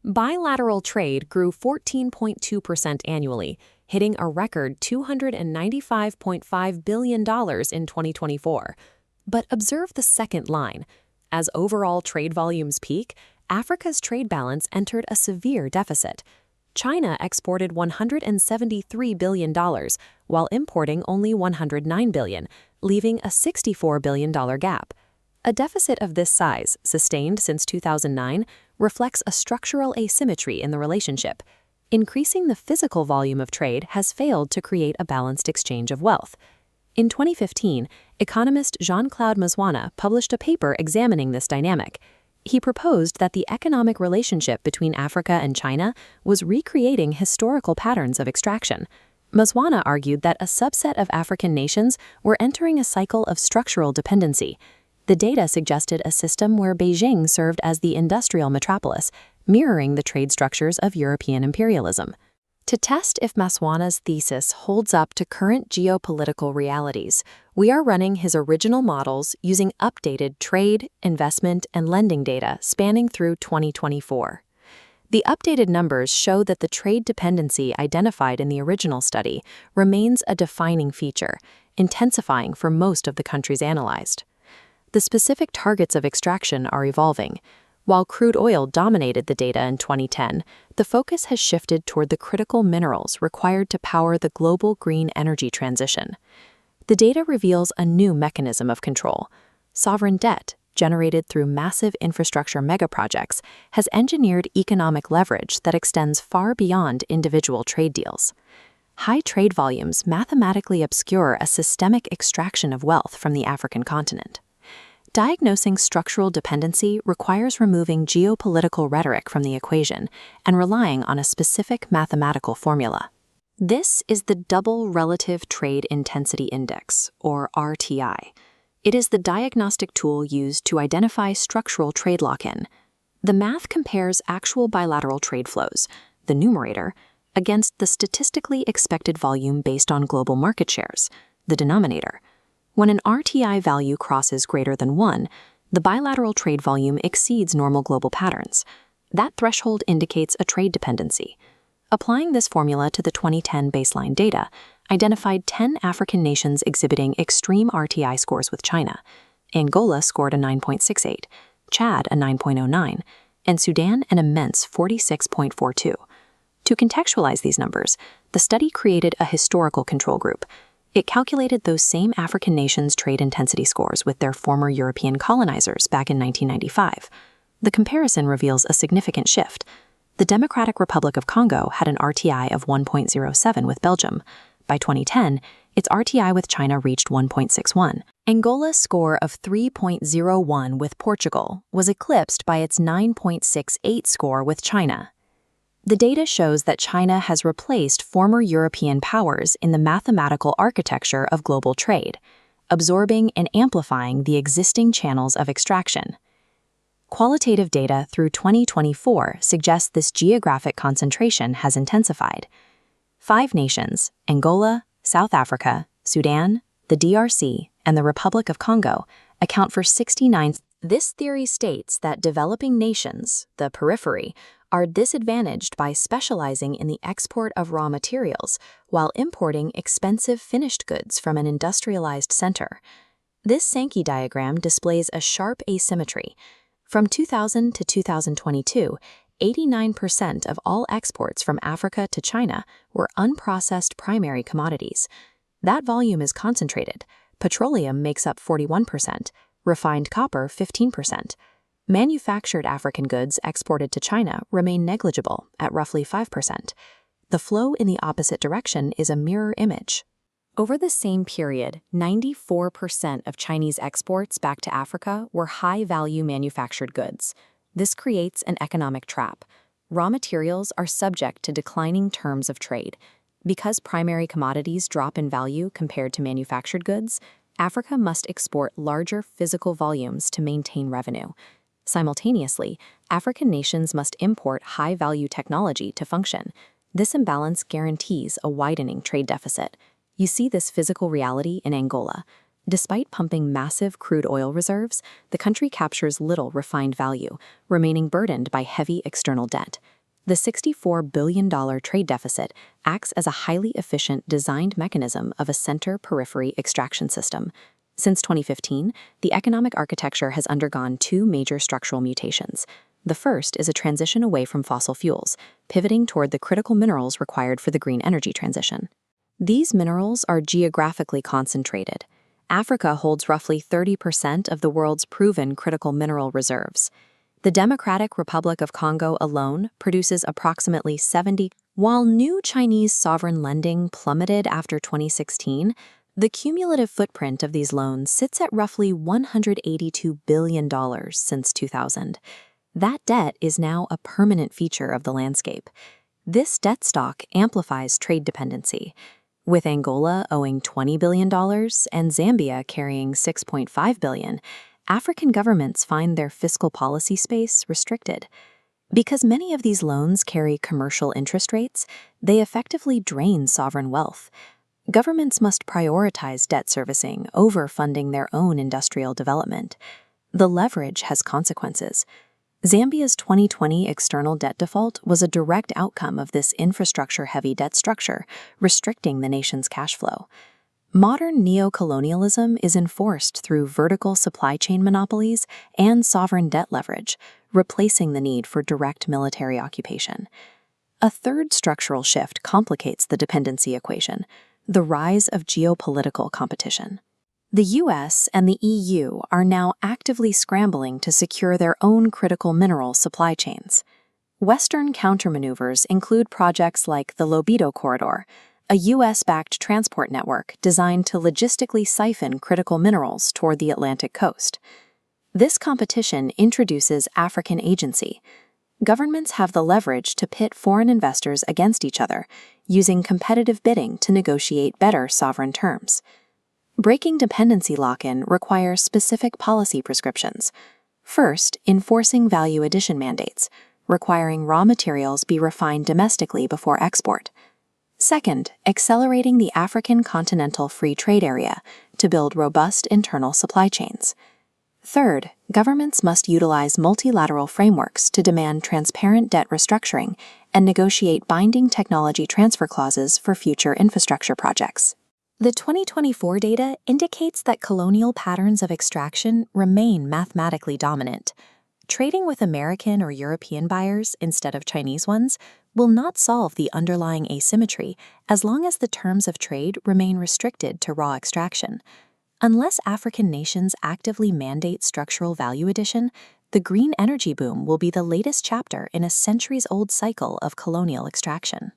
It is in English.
Bilateral trade grew 14.2% annually, hitting a record $295.5 billion in 2024. But observe the second line. As overall trade volumes peak, Africa's trade balance entered a severe deficit. China exported $173 billion, while importing only $109 billion, leaving a $64 billion gap. A deficit of this size, sustained since 2009, reflects a structural asymmetry in the relationship. Increasing the physical volume of trade has failed to create a balanced exchange of wealth. In 2015, economist Jean-Claude Maswana published a paper examining this dynamic. He proposed that the economic relationship between Africa and China was recreating historical patterns of extraction. Maswana argued that a subset of African nations were entering a cycle of structural dependency. The data suggested a system where Beijing served as the industrial metropolis, mirroring the trade structures of European imperialism. To test if Maswana's thesis holds up to current geopolitical realities, we are running his original models using updated trade, investment, and lending data spanning through 2024. The updated numbers show that the trade dependency identified in the original study remains a defining feature, intensifying for most of the countries analyzed. The specific targets of extraction are evolving. While crude oil dominated the data in 2010, the focus has shifted toward the critical minerals required to power the global green energy transition. The data reveals a new mechanism of control. Sovereign debt, generated through massive infrastructure megaprojects, has engineered economic leverage that extends far beyond individual trade deals. High trade volumes mathematically obscure a systemic extraction of wealth from the African continent. Diagnosing structural dependency requires removing geopolitical rhetoric from the equation and relying on a specific mathematical formula. This is the Double Relative Trade Intensity Index, or RTI. It is the diagnostic tool used to identify structural trade lock-in. The math compares actual bilateral trade flows, the numerator, against the statistically expected volume based on global market shares, the denominator. When an RTI value crosses greater than 1, the bilateral trade volume exceeds normal global patterns. That threshold indicates a trade dependency. Applying this formula to the 2010 baseline data, identified 10 African nations exhibiting extreme RTI scores with China. Angola scored a 9.68, Chad a 9.09, and Sudan an immense 46.42. To contextualize these numbers, the study created a historical control group. It calculated those same African nations' trade intensity scores with their former European colonizers back in 1995. The comparison reveals a significant shift. The Democratic Republic of Congo had an RTI of 1.07 with Belgium. By 2010, its RTI with China reached 1.61. Angola's score of 3.01 with Portugal was eclipsed by its 9.68 score with China. The data shows that China has replaced former European powers in the mathematical architecture of global trade, absorbing and amplifying the existing channels of extraction. Qualitative data through 2024 suggests this geographic concentration has intensified. 5 nations, Angola, South Africa, Sudan, the DRC, and the Republic of Congo, account for 69. This theory states that developing nations, the periphery, are disadvantaged by specializing in the export of raw materials while importing expensive finished goods from an industrialized center. This Sankey diagram displays a sharp asymmetry. From 2000 to 2022, 89% of all exports from Africa to China were unprocessed primary commodities. That volume is concentrated. Petroleum makes up 41%, refined copper 15%. Manufactured African goods exported to China remain negligible at roughly 5%. The flow in the opposite direction is a mirror image. Over the same period, 94% of Chinese exports back to Africa were high-value manufactured goods. This creates an economic trap. Raw materials are subject to declining terms of trade. Because primary commodities drop in value compared to manufactured goods, Africa must export larger physical volumes to maintain revenue. Simultaneously, African nations must import high-value technology to function. This imbalance guarantees a widening trade deficit. You see this physical reality in Angola. Despite pumping massive crude oil reserves, the country captures little refined value, remaining burdened by heavy external debt. The $64 billion trade deficit acts as a highly efficient designed mechanism of a center-periphery extraction system. Since 2015, the economic architecture has undergone two major structural mutations. The first is a transition away from fossil fuels, pivoting toward the critical minerals required for the green energy transition. These minerals are geographically concentrated. Africa holds roughly 30% of the world's proven critical mineral reserves. The Democratic Republic of Congo alone produces approximately 70. While new Chinese sovereign lending plummeted after 2016, the cumulative footprint of these loans sits at roughly $182 billion since 2000. That debt is now a permanent feature of the landscape. This debt stock amplifies trade dependency, with Angola owing $20 billion and Zambia carrying $6.5 billion. African governments find their fiscal policy space restricted. Because many of these loans carry commercial interest rates, they effectively drain sovereign wealth. Governments must prioritize debt servicing over funding their own industrial development. The leverage has consequences. Zambia's 2020 external debt default was a direct outcome of this infrastructure-heavy debt structure, restricting the nation's cash flow. Modern neocolonialism is enforced through vertical supply chain monopolies and sovereign debt leverage, replacing the need for direct military occupation. A third structural shift complicates the dependency equation: the rise of geopolitical competition. The US and the EU are now actively scrambling to secure their own critical mineral supply chains. Western countermaneuvers include projects like the Lobido Corridor, a US-backed transport network designed to logistically siphon critical minerals toward the Atlantic coast. This competition introduces African agency. Governments have the leverage to pit foreign investors against each other, using competitive bidding to negotiate better sovereign terms. Breaking dependency lock-in requires specific policy prescriptions. First, enforcing value addition mandates, requiring raw materials be refined domestically before export. Second, accelerating the African Continental Free Trade Area to build robust internal supply chains. Third, governments must utilize multilateral frameworks to demand transparent debt restructuring and negotiate binding technology transfer clauses for future infrastructure projects. The 2024 data indicates that colonial patterns of extraction remain mathematically dominant. Trading with American or European buyers instead of Chinese ones will not solve the underlying asymmetry as long as the terms of trade remain restricted to raw extraction. Unless African nations actively mandate structural value addition, the green energy boom will be the latest chapter in a centuries-old cycle of colonial extraction.